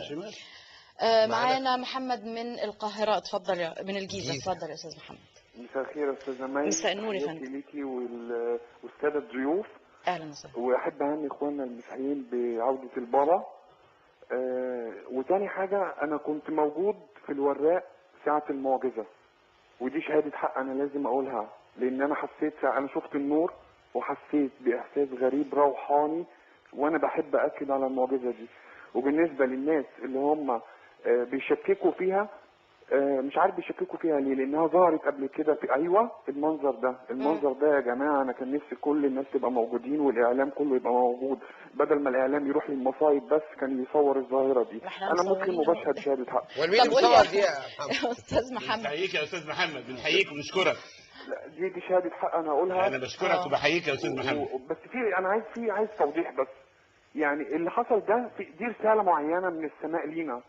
ماشي ماشي. معانا محمد من القاهرة، اتفضل من الجيزة، اتفضل يا استاذ محمد. مساء الخير يا استاذه مي. مساء النور يا تحياتي فندم. ليكي والساده الضيوف. اهلا وسهلا. واحب اهني اخواننا المسيحيين بعوده البابا. وتاني حاجه، انا كنت موجود في الوراق ساعه المعجزه، ودي شهاده حق انا لازم اقولها، لان انا حسيت، انا شفت النور وحسيت باحساس غريب روحاني، وانا بحب اكد على المعجزه دي. وبالنسبه للناس اللي هم بيشككوا فيها، مش عارف بيشككوا فيها ليه، لانها ظهرت قبل كده في المنظر ده يا جماعه. انا كان نفسي كل الناس تبقى موجودين والاعلام كله يبقى موجود، بدل ما الاعلام يروح للمصايب بس كان يصور الظاهره دي. انا مسلم وبشهد شهاده حق. والمين مصور دي يا محمد؟ استاذ محمد. بنحييك يا استاذ محمد، بنحييك ونشكرك. لا دي شهاده حق انا اقولها. انا بشكرك وبحييك يا استاذ محمد. بس انا عايز توضيح بس. يعني اللي حصل ده دي رساله معينه من السماء لينا،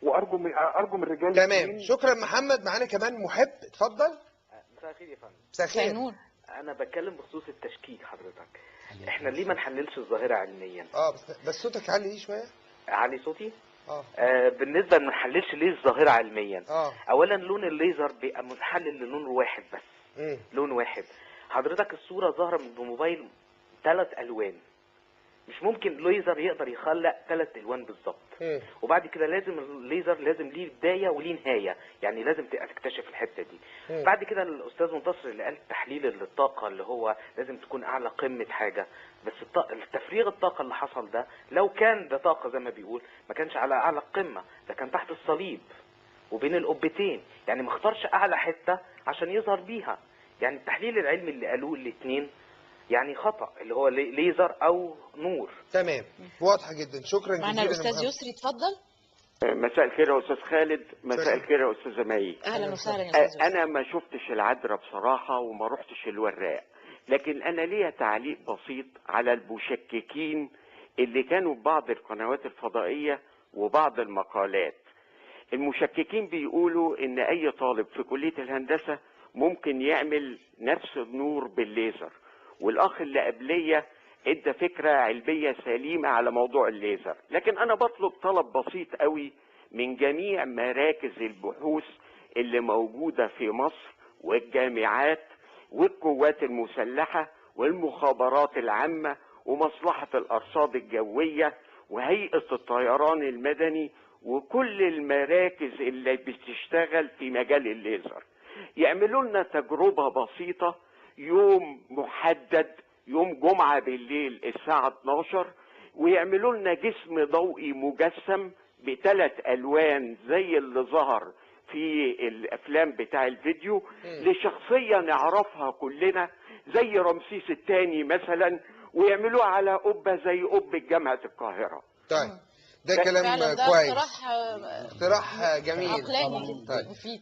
وارجو من الرجال. تمام، شكرا محمد. معانا كمان محب، اتفضل. مساء الخير يا فندم. مساء الخير. انا بتكلم بخصوص التشكيك حضرتك. احنا ليه ما نحللش الظاهره علميا؟ بس صوتك عالي شويه. علي صوتي؟ بالنسبه ما نحللش ليه الظاهره علميا. اولا لون الليزر بيبقى محلل للون واحد بس. لون واحد. حضرتك الصوره ظاهره بموبايل 3 الوان، مش ممكن ليزر يقدر يخلق 3 الوان بالظبط. وبعد كده لازم الليزر لازم ليه بدايه وليه نهايه، يعني لازم تكتشف الحته دي. بعد كده الاستاذ منتصر اللي قال تحليل الطاقه اللي هو لازم تكون اعلى قمه حاجه، بس تفريغ الطاقه اللي حصل ده لو كان ده طاقه زي ما بيقول ما كانش على اعلى قمه، ده كان تحت الصليب وبين القبتين، يعني ما اختارش اعلى حته عشان يظهر بيها. يعني التحليل العلمي اللي قالوه الاثنين يعني خطأ، اللي هو ليزر او نور. تمام، واضحه جدا. شكرا جزيلا. معنا الاستاذ يسري، اتفضل. مساء الخير يا استاذ خالد. مساء الخير يا استاذه مي. اهلا وسهلا يا استاذ. انا ما شفتش العذراء بصراحه وما رحتش الوراق، لكن انا ليا تعليق بسيط على المشككين اللي كانوا في بعض القنوات الفضائيه وبعض المقالات. المشككين بيقولوا ان اي طالب في كليه الهندسه ممكن يعمل نفس النور بالليزر، والاخ اللي قبليه ادى فكره علميه سليمه على موضوع الليزر. لكن انا بطلب طلب بسيط قوي من جميع مراكز البحوث اللي موجوده في مصر والجامعات والقوات المسلحه والمخابرات العامه ومصلحه الارصاد الجويه وهيئه الطيران المدني وكل المراكز اللي بتشتغل في مجال الليزر، يعملوا لنا تجربه بسيطه يوم محدد، يوم جمعة بالليل الساعة 12، ويعملوا لنا جسم ضوئي مجسم ب3 ألوان زي اللي ظهر في الأفلام بتاع الفيديو لشخصية نعرفها كلنا زي رمسيس الثاني مثلا، ويعملوها على قبة زي قبة جامعة القاهرة. طيب ده كلام كويس، اقتراح جميل. عقلاني جدا مفيد.